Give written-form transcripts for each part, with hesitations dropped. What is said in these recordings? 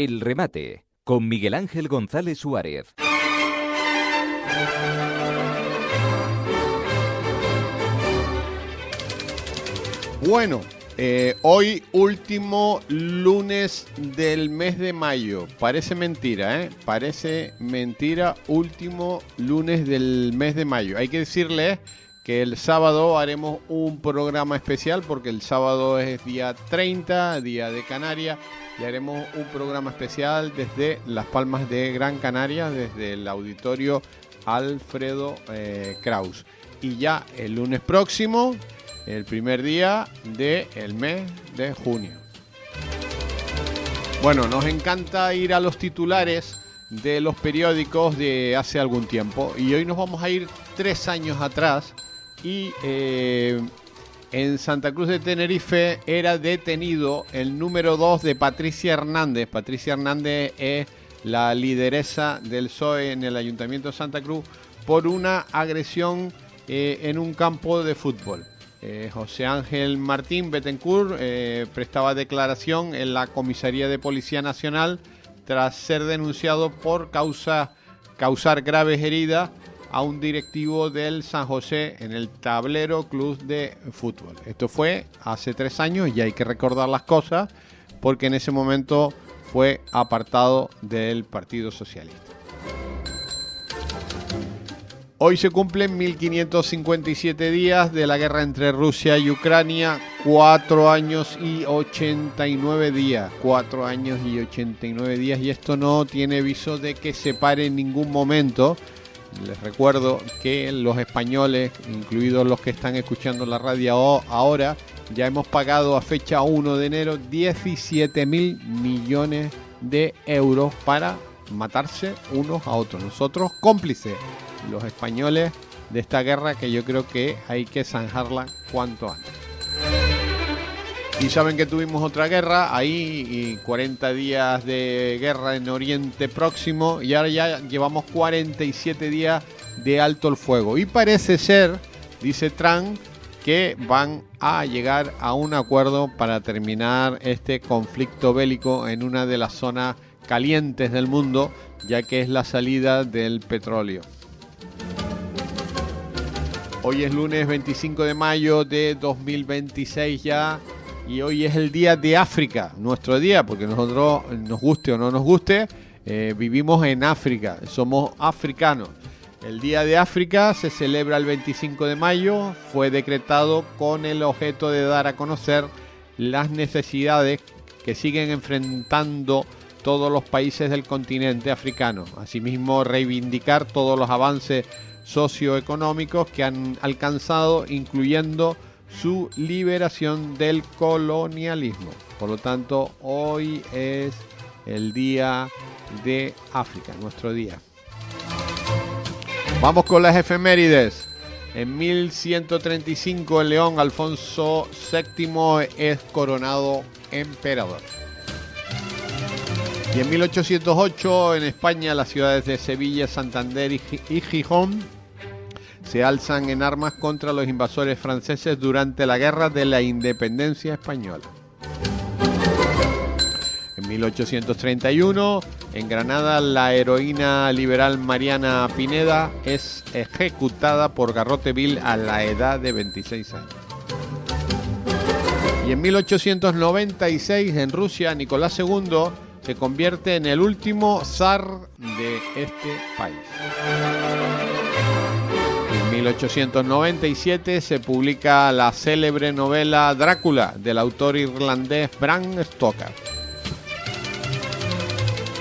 El remate, con Miguel Ángel González Suárez. Bueno, hoy último lunes del mes de mayo. Parece mentira, ¿eh? Parece mentira, último lunes del mes de mayo. Hay que decirle que el sábado haremos un programa especial porque el sábado es día 30, día de Canarias, y haremos un programa especial desde Las Palmas de Gran Canaria, desde el auditorio Alfredo Kraus. Y ya el lunes próximo, el primer día del mes de junio. Bueno, nos encanta ir a los titulares de los periódicos de hace algún tiempo y hoy nos vamos a ir 3 años atrás y en Santa Cruz de Tenerife era detenido el número 2 de Patricia Hernández. Patricia Hernández es la lideresa del PSOE en el Ayuntamiento de Santa Cruz por una agresión en un campo de fútbol. José Ángel Martín Bettencourt prestaba declaración en la Comisaría de Policía Nacional tras ser denunciado por causar graves heridas a un directivo del San José en el Tablero Club de Fútbol. Esto fue hace 3 años y hay que recordar las cosas porque en ese momento fue apartado del Partido Socialista. Hoy se cumplen 1557 días de la guerra entre Rusia y Ucrania, 4 años y 89 días. 4 años y 89 días y esto no tiene viso de que se pare en ningún momento. Les recuerdo que los españoles, incluidos los que están escuchando la radio ahora, ya hemos pagado a fecha 1 de enero 17.000 millones de euros para matarse unos a otros. Nosotros cómplices, los españoles, de esta guerra que yo creo que hay que zanjarla cuanto antes. Y saben que tuvimos otra guerra ahí, y 40 días de guerra en Oriente Próximo, y ahora ya llevamos 47 días de alto el fuego. Y parece ser, dice Trump, que van a llegar a un acuerdo para terminar este conflicto bélico en una de las zonas calientes del mundo, ya que es la salida del petróleo. Hoy es lunes 25 de mayo de 2026 ya. Y hoy es el día de África, nuestro día, porque nosotros, nos guste o no nos guste, vivimos en África, somos africanos. El día de África se celebra el 25 de mayo, fue decretado con el objeto de dar a conocer las necesidades que siguen enfrentando todos los países del continente africano. Asimismo, reivindicar todos los avances socioeconómicos que han alcanzado, incluyendo su liberación del colonialismo. Por lo tanto, hoy es el día de África, nuestro día. Vamos con las efemérides. En 1135 en León, Alfonso VII es coronado emperador. Y en 1808 en España, las ciudades de Sevilla, Santander y Gijón se alzan en armas contra los invasores franceses durante la Guerra de la Independencia Española. En 1831, en Granada, la heroína liberal Mariana Pineda es ejecutada por garrote vil a la edad de 26 años. Y en 1896, en Rusia, Nicolás II se convierte en el último zar de este país. En 1897 se publica la célebre novela Drácula del autor irlandés Bram Stoker.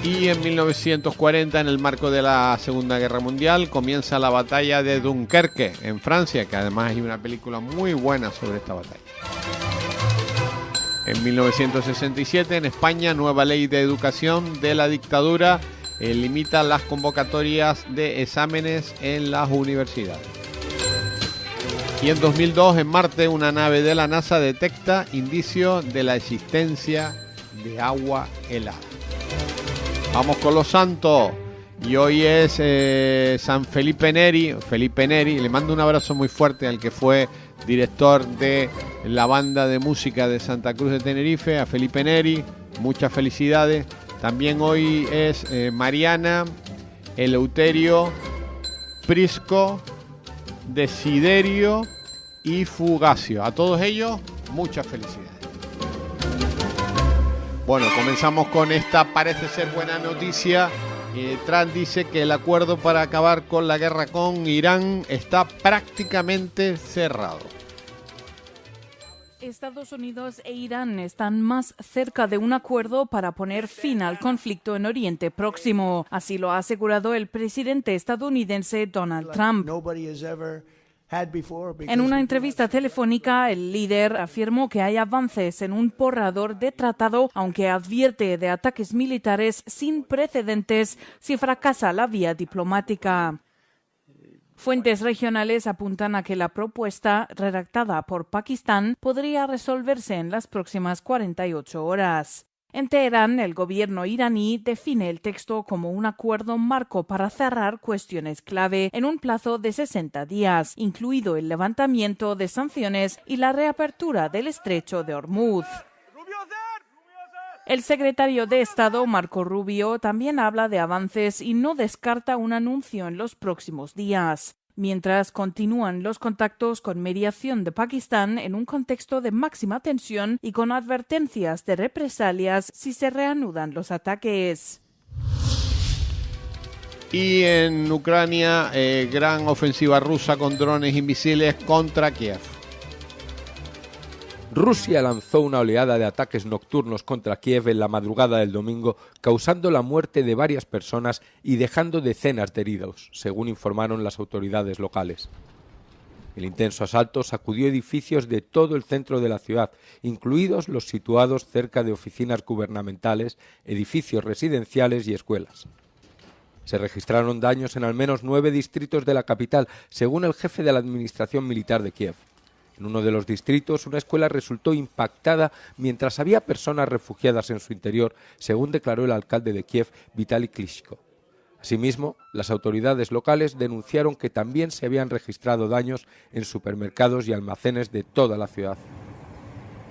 Y en 1940, en el marco de la Segunda Guerra Mundial, comienza la batalla de Dunkerque en Francia, que además hay una película muy buena sobre esta batalla. En 1967, en España, nueva ley de educación de la dictadura limita las convocatorias de exámenes en las universidades. Y en 2002, en Marte, una nave de la NASA detecta indicios de la existencia de agua helada. Vamos con los santos. Y hoy es San Felipe Neri. Felipe Neri, le mando un abrazo muy fuerte al que fue director de la banda de música de Santa Cruz de Tenerife, a Felipe Neri. Muchas felicidades. También hoy es Mariana, Eleuterio, Prisco, Desiderio y Fugacio. A todos ellos, muchas felicidades. Bueno, comenzamos con esta parece ser buena noticia. Trump dice que el acuerdo para acabar con la guerra con Irán está prácticamente cerrado. Estados Unidos e Irán están más cerca de un acuerdo para poner fin al conflicto en Oriente Próximo. Así lo ha asegurado el presidente estadounidense Donald Trump. En una entrevista telefónica, el líder afirmó que hay avances en un borrador de tratado, aunque advierte de ataques militares sin precedentes si fracasa la vía diplomática. Fuentes regionales apuntan a que la propuesta, redactada por Pakistán, podría resolverse en las próximas 48 horas. En Teherán, el gobierno iraní define el texto como un acuerdo marco para cerrar cuestiones clave en un plazo de 60 días, incluido el levantamiento de sanciones y la reapertura del estrecho de Hormuz. El secretario de Estado, Marco Rubio, también habla de avances y no descarta un anuncio en los próximos días. Mientras continúan los contactos con mediación de Pakistán en un contexto de máxima tensión y con advertencias de represalias si se reanudan los ataques. Y en Ucrania, gran ofensiva rusa con drones y misiles contra Kiev. Rusia lanzó una oleada de ataques nocturnos contra Kiev en la madrugada del domingo, causando la muerte de varias personas y dejando decenas de heridos, según informaron las autoridades locales. El intenso asalto sacudió edificios de todo el centro de la ciudad, incluidos los situados cerca de oficinas gubernamentales, edificios residenciales y escuelas. Se registraron daños en al menos 9 distritos de la capital, según el jefe de la administración militar de Kiev. En uno de los distritos, una escuela resultó impactada mientras había personas refugiadas en su interior, según declaró el alcalde de Kiev, Vitaly Klitschko. Asimismo, las autoridades locales denunciaron que también se habían registrado daños en supermercados y almacenes de toda la ciudad.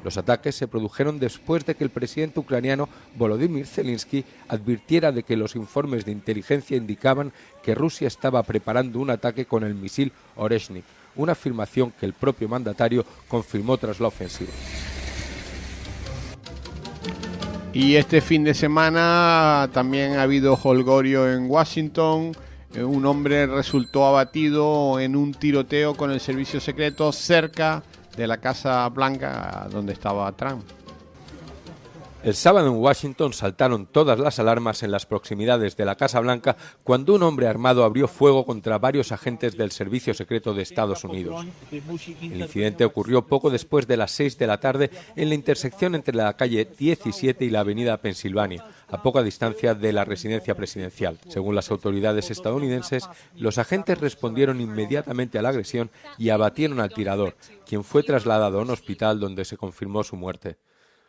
Los ataques se produjeron después de que el presidente ucraniano Volodymyr Zelensky advirtiera de que los informes de inteligencia indicaban que Rusia estaba preparando un ataque con el misil Oreshnik, una afirmación que el propio mandatario confirmó tras la ofensiva. Y este fin de semana también ha habido jolgorio en Washington. Un hombre resultó abatido en un tiroteo con el servicio secreto cerca de la Casa Blanca donde estaba Trump. El sábado en Washington saltaron todas las alarmas en las proximidades de la Casa Blanca cuando un hombre armado abrió fuego contra varios agentes del Servicio Secreto de Estados Unidos. El incidente ocurrió poco después de las 6 de la tarde en la intersección entre la calle 17 y la avenida Pensilvania, a poca distancia de la residencia presidencial. Según las autoridades estadounidenses, los agentes respondieron inmediatamente a la agresión y abatieron al tirador, quien fue trasladado a un hospital donde se confirmó su muerte.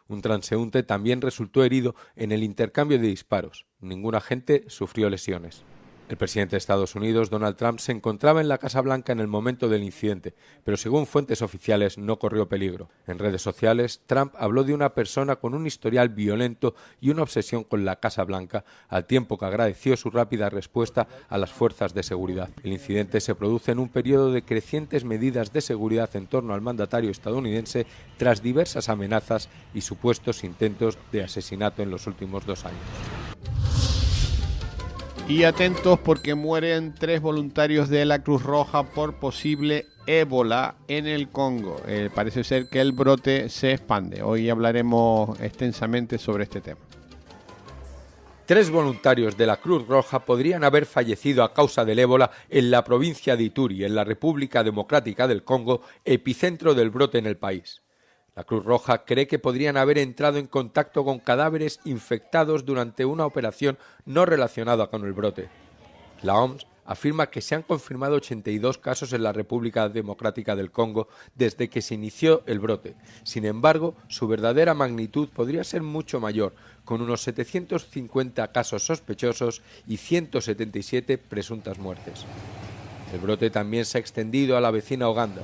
Un transeúnte también resultó herido en el intercambio de disparos. Ningún agente sufrió lesiones. El presidente de Estados Unidos, Donald Trump, se encontraba en la Casa Blanca en el momento del incidente, pero según fuentes oficiales no corrió peligro. En redes sociales, Trump habló de una persona con un historial violento y una obsesión con la Casa Blanca, al tiempo que agradeció su rápida respuesta a las fuerzas de seguridad. El incidente se produce en un periodo de crecientes medidas de seguridad en torno al mandatario estadounidense tras diversas amenazas y supuestos intentos de asesinato en los últimos 2 años. Y atentos porque mueren 3 voluntarios de la Cruz Roja por posible ébola en el Congo. Parece ser que el brote se expande. Hoy hablaremos extensamente sobre este tema. 3 voluntarios de la Cruz Roja podrían haber fallecido a causa del ébola en la provincia de Ituri, en la República Democrática del Congo, epicentro del brote en el país. La Cruz Roja cree que podrían haber entrado en contacto con cadáveres infectados durante una operación no relacionada con el brote. La OMS afirma que se han confirmado 82 casos en la República Democrática del Congo desde que se inició el brote. Sin embargo, su verdadera magnitud podría ser mucho mayor, con unos 750 casos sospechosos y 177 presuntas muertes. El brote también se ha extendido a la vecina Uganda.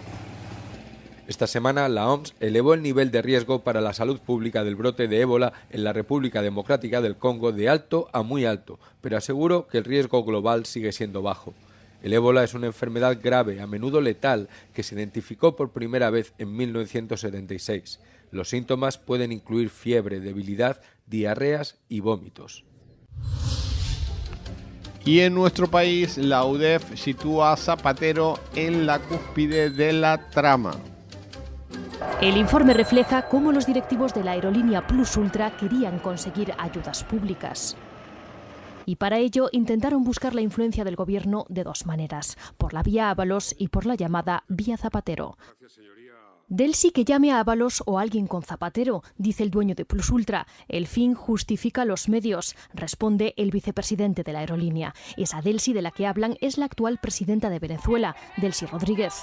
Esta semana la OMS elevó el nivel de riesgo para la salud pública del brote de ébola en la República Democrática del Congo de alto a muy alto, pero aseguró que el riesgo global sigue siendo bajo. El ébola es una enfermedad grave, a menudo letal, que se identificó por primera vez en 1976. Los síntomas pueden incluir fiebre, debilidad, diarreas y vómitos. Y en nuestro país, la UDEF sitúa a Zapatero en la cúspide de la trama. El informe refleja cómo los directivos de la aerolínea Plus Ultra querían conseguir ayudas públicas. Y para ello intentaron buscar la influencia del gobierno de dos maneras, por la vía Ábalos y por la llamada vía Zapatero. Del sí que llame a Ábalos o a alguien con Zapatero, dice el dueño de Plus Ultra. El fin justifica los medios, responde el vicepresidente de la aerolínea. Esa Delcy de la que hablan es la actual presidenta de Venezuela, Delcy Rodríguez,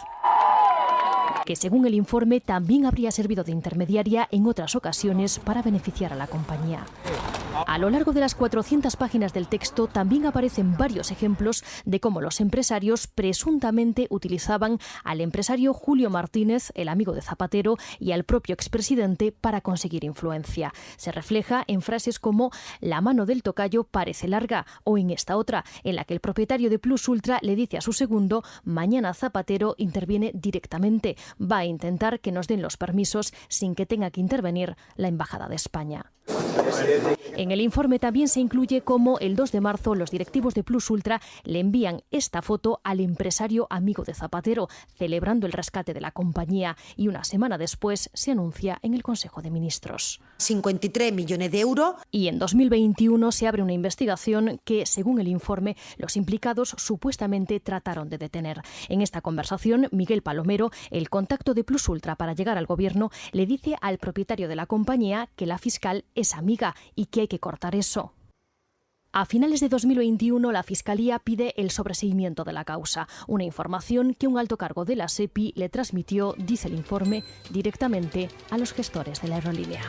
que según el informe también habría servido de intermediaria en otras ocasiones para beneficiar a la compañía. A lo largo de las 400 páginas del texto también aparecen varios ejemplos de cómo los empresarios presuntamente utilizaban al empresario Julio Martínez, el amigo de Zapatero, y al propio expresidente para conseguir influencia. Se refleja en frases como «la mano del tocayo parece larga» o en esta otra, en la que el propietario de Plus Ultra le dice a su segundo «mañana Zapatero interviene directamente, va a intentar que nos den los permisos sin que tenga que intervenir la Embajada de España». En el informe también se incluye cómo el 2 de marzo los directivos de Plus Ultra le envían esta foto al empresario amigo de Zapatero, celebrando el rescate de la compañía, y una semana después se anuncia en el Consejo de Ministros. 53 millones de euros. Y en 2021 se abre una investigación que, según el informe, los implicados supuestamente trataron de detener. En esta conversación, Miguel Palomero, el contacto de Plus Ultra para llegar al gobierno, le dice al propietario de la compañía que la fiscal es amiga y que hay que cortar eso. A finales de 2021, la Fiscalía pide el sobreseimiento de la causa, una información que un alto cargo de la SEPI le transmitió, dice el informe, directamente a los gestores de la aerolínea.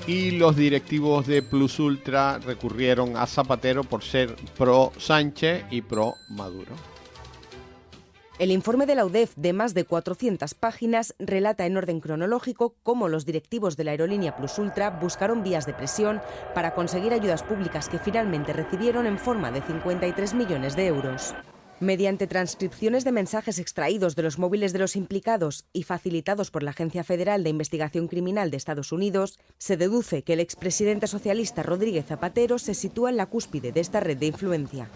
Y los directivos de Plus Ultra recurrieron a Zapatero por ser pro Sánchez y pro Maduro. El informe de la UDEF, de más de 400 páginas, relata en orden cronológico cómo los directivos de la aerolínea Plus Ultra buscaron vías de presión para conseguir ayudas públicas que finalmente recibieron en forma de 53 millones de euros. Mediante transcripciones de mensajes extraídos de los móviles de los implicados y facilitados por la Agencia Federal de Investigación Criminal de Estados Unidos, se deduce que el expresidente socialista Rodríguez Zapatero se sitúa en la cúspide de esta red de influencia.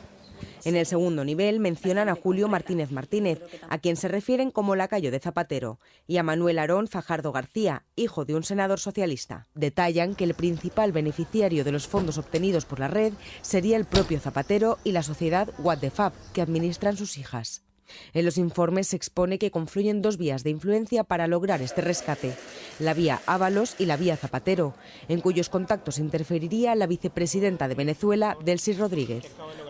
En el segundo nivel mencionan a Julio Martínez Martínez, a quien se refieren como lacayo de Zapatero, y a Manuel Aarón Fajardo García, hijo de un senador socialista. Detallan que el principal beneficiario de los fondos obtenidos por la red sería el propio Zapatero y la sociedad What the Fab, que administran sus hijas. En los informes se expone que confluyen dos vías de influencia para lograr este rescate, la vía Ábalos y la vía Zapatero, en cuyos contactos interferiría la vicepresidenta de Venezuela, Delcy Rodríguez.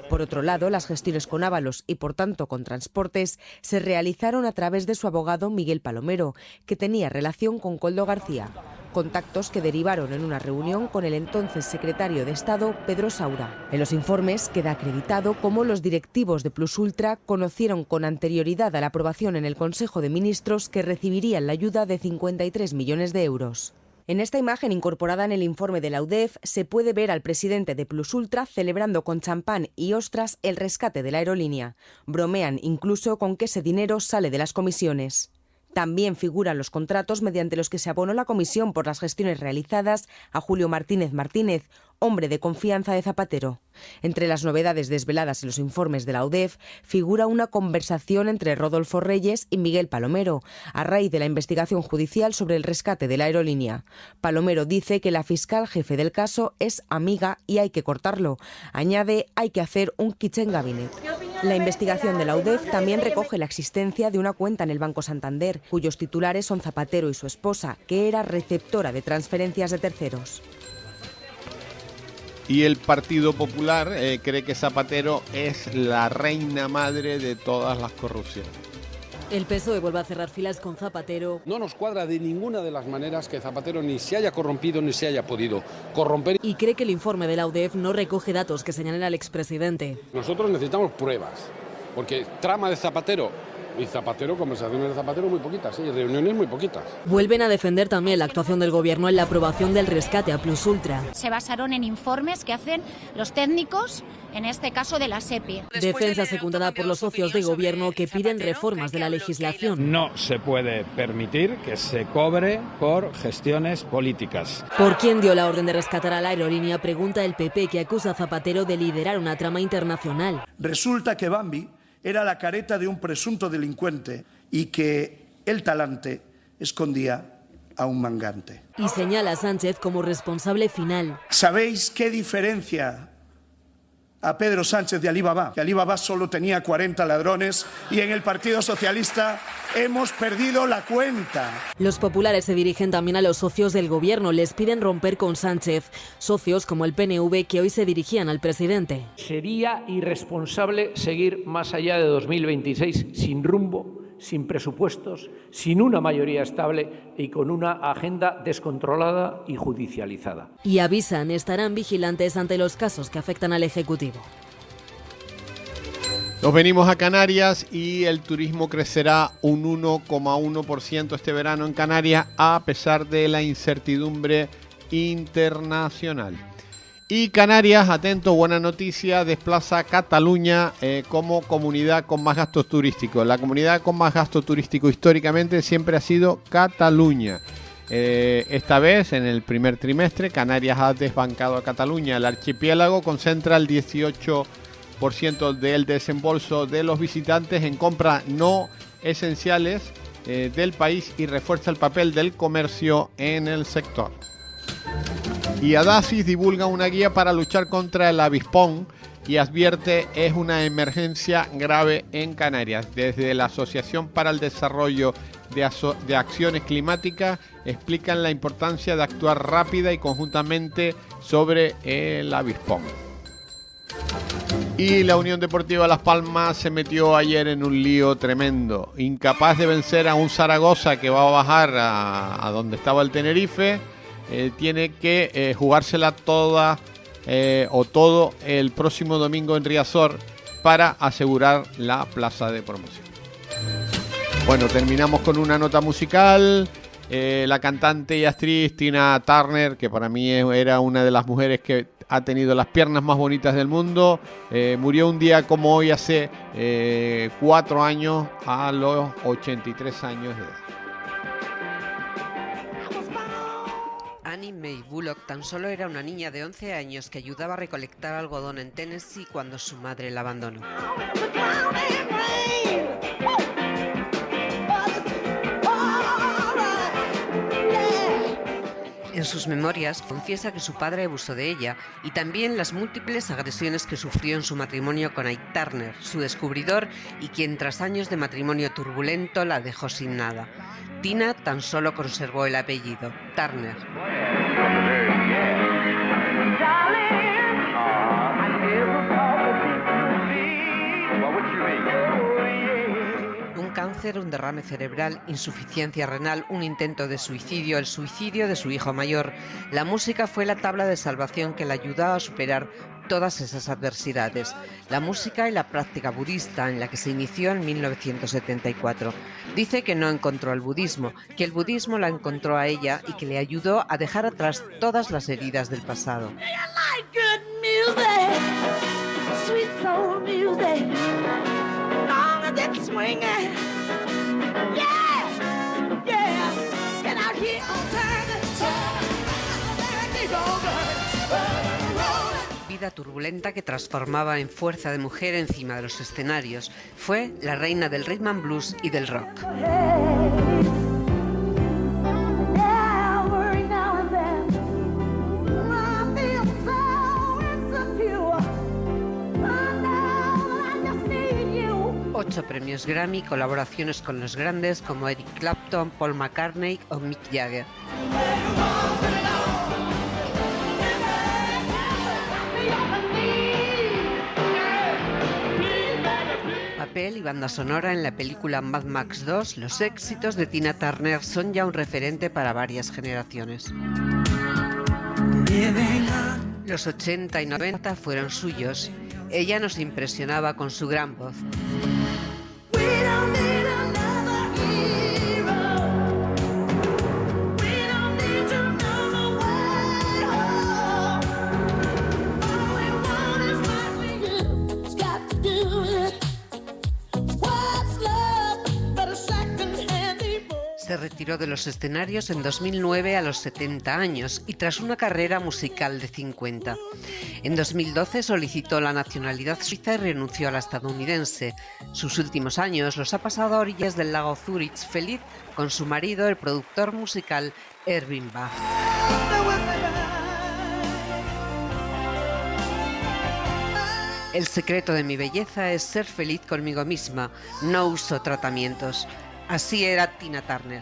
Por otro lado, las gestiones con Ábalos y, por tanto, con Transportes se realizaron a través de su abogado Miguel Palomero, que tenía relación con Koldo García. Contactos que derivaron en una reunión con el entonces secretario de Estado, Pedro Saura. En los informes queda acreditado cómo los directivos de Plus Ultra conocieron con anterioridad a la aprobación en el Consejo de Ministros que recibirían la ayuda de 53 millones de euros. En esta imagen incorporada en el informe de la UDEF se puede ver al presidente de Plus Ultra celebrando con champán y ostras el rescate de la aerolínea. Bromean incluso con que ese dinero sale de las comisiones. También figuran los contratos mediante los que se abonó la comisión por las gestiones realizadas a Julio Martínez Martínez, hombre de confianza de Zapatero. Entre las novedades desveladas en los informes de la UDEF figura una conversación entre Rodolfo Reyes y Miguel Palomero, a raíz de la investigación judicial sobre el rescate de la aerolínea. Palomero dice que la fiscal jefe del caso es amiga y hay que cortarlo. Añade, hay que hacer un kitchen cabinet. La investigación de la UDEF también recoge la existencia de una cuenta en el Banco Santander, cuyos titulares son Zapatero y su esposa, que era receptora de transferencias de terceros. Y el Partido Popular cree que Zapatero es la reina madre de todas las corrupciones. El PSOE vuelve a cerrar filas con Zapatero. No nos cuadra de ninguna de las maneras que Zapatero ni se haya corrompido ni se haya podido corromper. Y cree que el informe de la UDEF no recoge datos que señalen al expresidente. Nosotros necesitamos pruebas, porque trama de Zapatero Y Zapatero, conversaciones de Zapatero muy poquitas, y reuniones muy poquitas. Vuelven a defender también la actuación del gobierno en la aprobación del rescate a Plus Ultra. Se basaron en informes que hacen los técnicos, en este caso de la SEPI. Defensa secundada por los socios de gobierno que piden reformas de la legislación. No se puede permitir que se cobre por gestiones políticas. ¿Por quién dio la orden de rescatar a la aerolínea? Pregunta el PP, que acusa a Zapatero de liderar una trama internacional. Resulta que Bambi era la careta de un presunto delincuente y que el talante escondía a un mangante. Y señala a Sánchez como responsable final. ¿Sabéis qué diferencia a Pedro Sánchez de Alibaba? Que Alibaba solo tenía 40 ladrones y en el Partido Socialista hemos perdido la cuenta. Los populares se dirigen también a los socios del gobierno, les piden romper con Sánchez. Socios como el PNV que hoy se dirigían al presidente. Sería irresponsable seguir más allá de 2026 sin rumbo, sin presupuestos, sin una mayoría estable y con una agenda descontrolada y judicializada. Y avisan, estarán vigilantes ante los casos que afectan al Ejecutivo. Nos venimos a Canarias y el turismo crecerá un 1,1% este verano en Canarias a pesar de la incertidumbre internacional. Y Canarias, atento, buena noticia, desplaza a Cataluña como comunidad con más gastos turísticos. La comunidad con más gasto turístico históricamente siempre ha sido Cataluña. Esta vez, en el primer trimestre, Canarias ha desbancado a Cataluña. El archipiélago concentra el 18% del desembolso de los visitantes en compras no esenciales del país y refuerza el papel del comercio en el sector. Y Adasis divulga una guía para luchar contra el avispón y advierte es una emergencia grave en Canarias. Desde la Asociación para el Desarrollo de Acciones Climáticas explican la importancia de actuar rápida y conjuntamente sobre el avispón. Y la Unión Deportiva Las Palmas se metió ayer en un lío tremendo. Incapaz de vencer a un Zaragoza que va a bajar a donde estaba el Tenerife, tiene que jugársela toda o todo el próximo domingo en Riazor para asegurar la plaza de promoción. Bueno, terminamos con una nota musical. La cantante y actriz Tina Turner, que para mí era una de las mujeres que ha tenido las piernas más bonitas del mundo, murió un día como hoy hace 4 años a los 83 años de edad. Annie Mae Bullock tan solo era una niña de 11 años que ayudaba a recolectar algodón en Tennessee cuando su madre la abandonó. En sus memorias confiesa que su padre abusó de ella y también las múltiples agresiones que sufrió en su matrimonio con Ike Turner, su descubridor y quien tras años de matrimonio turbulento la dejó sin nada. Tina tan solo conservó el apellido, Turner. Cáncer, un derrame cerebral, insuficiencia renal, un intento de suicidio, el suicidio de su hijo mayor. La música fue la tabla de salvación que le ayudó a superar todas esas adversidades. La música y la práctica budista en la que se inició en 1974. Dice que no encontró el budismo, que el budismo la encontró a ella y que le ayudó a dejar atrás todas las heridas del pasado. Vida turbulenta que transformaba en fuerza de mujer encima de los escenarios. Fue la reina del rhythm and blues y del rock. Ocho premios Grammy, colaboraciones con los grandes como Eric Clapton, Paul McCartney o Mick Jagger. Papel y banda sonora en la película Mad Max 2, los éxitos de Tina Turner son ya un referente para varias generaciones. Los 80 y 90 fueron suyos. Ella nos impresionaba con su gran voz. Se retiró de los escenarios en 2009 a los 70 años y tras una carrera musical de 50. En 2012 solicitó la nacionalidad suiza y renunció a la estadounidense. Sus últimos años los ha pasado a orillas del lago Zúrich, feliz con su marido, el productor musical Erwin Bach. El secreto de mi belleza es ser feliz conmigo misma, no uso tratamientos. Así era Tina Turner.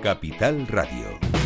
Capital Radio.